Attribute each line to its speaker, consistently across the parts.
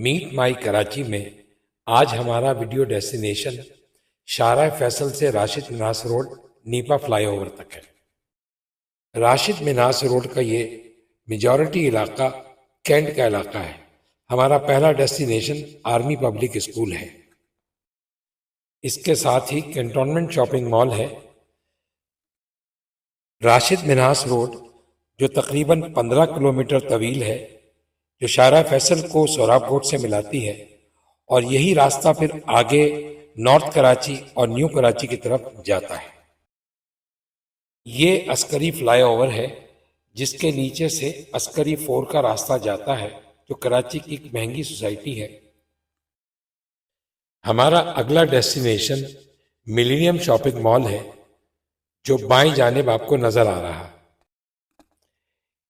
Speaker 1: Meat مائی کراچی میں آج ہمارا ویڈیو ڈیسٹینیشن شارع فیصل سے Rashid Minhas road Nipa flyover تک ہے۔ راشد مناس روڈ کا یہ میجورٹی علاقہ کینٹ کا علاقہ ہے۔ ہمارا پہلا ڈیسٹینیشن آرمی پبلک اسکول ہے۔ اس کے ساتھ ہی کنٹونمنٹ شاپنگ مال ہے۔ راشد مناس روڈ جو تقریباً 15 کلومیٹر طویل ہے، جو شارع فیصل کو سوراب کوٹ سے ملاتی ہے، اور یہی راستہ پھر آگے نارتھ کراچی اور نیو کراچی کی طرف جاتا ہے۔ یہ عسکری فلائی اوور ہے جس کے نیچے سے عسکری 4 کا راستہ جاتا ہے، جو کراچی کی ایک مہنگی سوسائٹی ہے۔ ہمارا اگلا ڈیسٹینیشن ملینیم شاپنگ مال ہے، جو بائیں جانب آپ کو نظر آ رہا ہے۔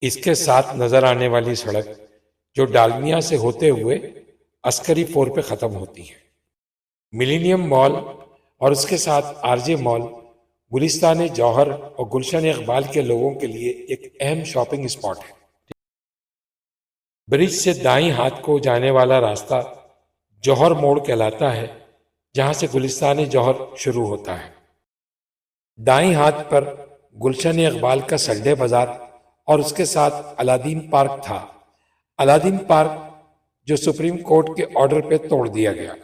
Speaker 1: اس کے ساتھ نظر آنے والی سڑک جو ڈالمیا سے ہوتے ہوئے عسکری 4 پہ ختم ہوتی ہے۔ ملینیم مال اور اس کے ساتھ آر جے مال گلستان جوہر اور گلشن اقبال کے لوگوں کے لیے ایک اہم شاپنگ اسپاٹ ہے۔ برج سے دائیں ہاتھ کو جانے والا راستہ جوہر موڑ کہلاتا ہے، جہاں سے گلستان جوہر شروع ہوتا ہے۔ دائیں ہاتھ پر گلشن اقبال کا سنڈے بازار اور اس کے ساتھ الادین پارک تھا۔ الادین پارک جو سپریم کورٹ کے آرڈر پہ توڑ دیا گیا۔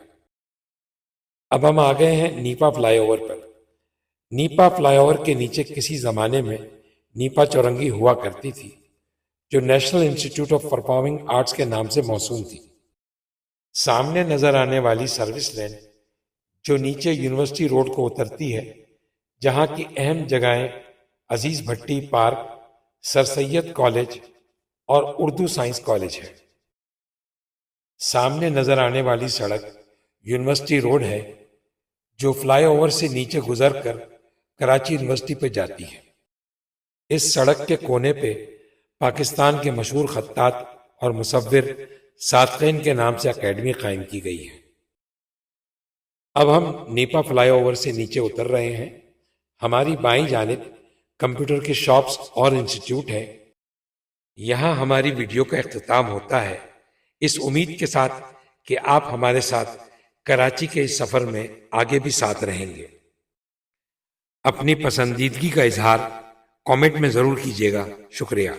Speaker 1: اب ہم آ گئے ہیں نیپا فلائی اوور پر۔ نیپا فلائی اوور کے نیچے کسی زمانے میں نیپا چورنگی ہوا کرتی تھی، جو national institute of performing arts کے نام سے موسوم تھی۔ سامنے نظر آنے والی سروس لین جو نیچے یونیورسٹی روڈ کو اترتی ہے، جہاں کی اہم جگہیں عزیز بھٹی پارک، سر سید کالج اور اردو سائنس کالج ہے۔ سامنے نظر آنے والی سڑک یونیورسٹی روڈ ہے، جو فلائی اوور سے نیچے گزر کر کراچی یونیورسٹی پہ جاتی ہے۔ اس سڑک کے کونے پہ پاکستان کے مشہور خطاط اور مصور صادقین کے نام سے اکیڈمی قائم کی گئی ہے۔ اب ہم نیپا فلائی اوور سے نیچے اتر رہے ہیں۔ ہماری بائیں جانب کمپیوٹر کے شاپس اور انسٹیٹیوٹ ہے۔ یہاں ہماری ویڈیو کا اختتام ہوتا ہے، اس امید کے ساتھ کہ آپ ہمارے ساتھ کراچی کے اس سفر میں آگے بھی ساتھ رہیں گے۔ اپنی پسندیدگی کا اظہار کامنٹ میں ضرور کیجیے گا۔ شکریہ۔